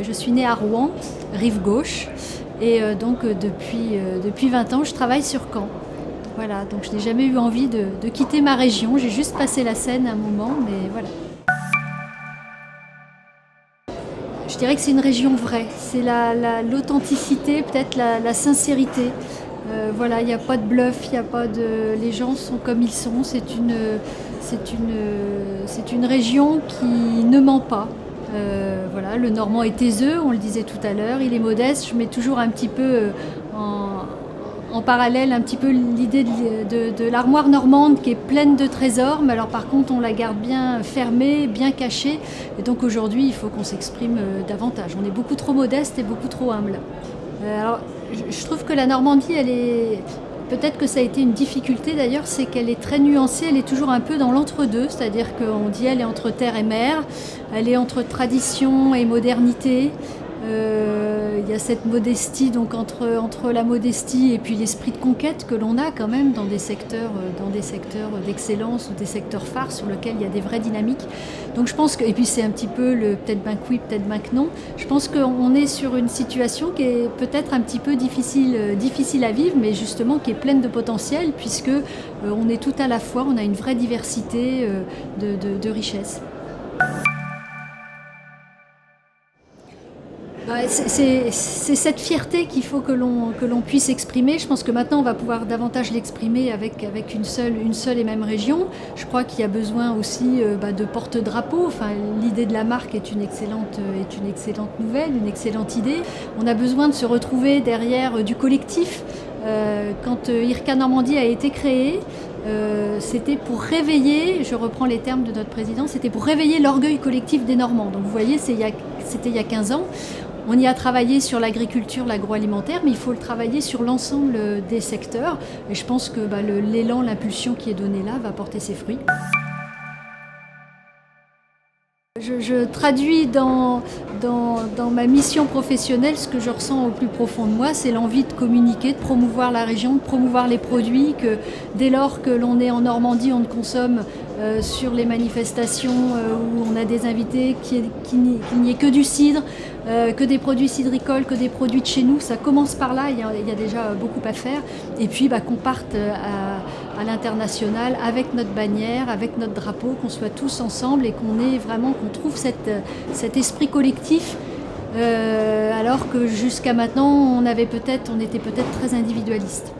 Je suis née à Rouen, rive gauche, et depuis 20 ans je travaille sur Caen. Voilà, donc je n'ai jamais eu envie de quitter ma région, j'ai juste passé la Seine un moment, mais voilà. Je dirais que c'est une région vraie, c'est l'authenticité, peut-être la sincérité. Voilà, il n'y a pas de bluff, il y a pas de... les gens sont comme ils sont, c'est une région qui ne ment pas. Voilà, le Normand est taiseux, on le disait tout à l'heure, il est modeste. Je mets toujours un petit peu en parallèle un petit peu l'idée de l'armoire normande qui est pleine de trésors, mais alors par contre on la garde bien fermée, bien cachée, et donc aujourd'hui il faut qu'on s'exprime davantage. On est beaucoup trop modeste et beaucoup trop humble. Alors je trouve que la Normandie, elle est... Peut-être que ça a été une difficulté d'ailleurs, c'est qu'elle est très nuancée, elle est toujours un peu dans l'entre-deux, c'est-à-dire qu'on dit elle est entre terre et mer, elle est entre tradition et modernité. Il y a cette modestie, donc entre la modestie et puis l'esprit de conquête que l'on a quand même dans des secteurs d'excellence ou des secteurs phares sur lesquels il y a des vraies dynamiques. Donc je pense que, et puis c'est un petit peu le peut-être ben que oui, peut-être ben que non. Je pense qu'on est sur une situation qui est peut-être un petit peu difficile à vivre, mais justement qui est pleine de potentiel, puisque on est tout à la fois, on a une vraie diversité de richesses. C'est cette fierté qu'il faut que l'on puisse exprimer. Je pense que maintenant on va pouvoir davantage l'exprimer avec une seule et même région. Je crois qu'il y a besoin aussi de porte-drapeau. Enfin, l'idée de la marque est une excellente nouvelle, une excellente idée. On a besoin de se retrouver derrière du collectif. Quand IRCA Normandie a été créé, c'était pour réveiller, je reprends les termes de notre président, c'était pour réveiller l'orgueil collectif des Normands. Donc vous voyez, c'était il y a 15 ans. On y a travaillé sur l'agriculture, l'agroalimentaire, mais il faut le travailler sur l'ensemble des secteurs. Et je pense que l'élan, l'impulsion qui est donnée là va porter ses fruits. Je traduis dans ma mission professionnelle ce que je ressens au plus profond de moi, c'est l'envie de communiquer, de promouvoir la région, de promouvoir les produits, que dès lors que l'on est en Normandie, on ne consomme sur les manifestations où on a des invités qu'il n'y ait que du cidre, que des produits cidricoles, que des produits de chez nous. Ça commence par là, il y a déjà beaucoup à faire. Et puis qu'on parte à l'international avec notre bannière, avec notre drapeau, qu'on soit tous ensemble et qu'on trouve cet esprit collectif, alors que jusqu'à maintenant on était peut-être très individualiste.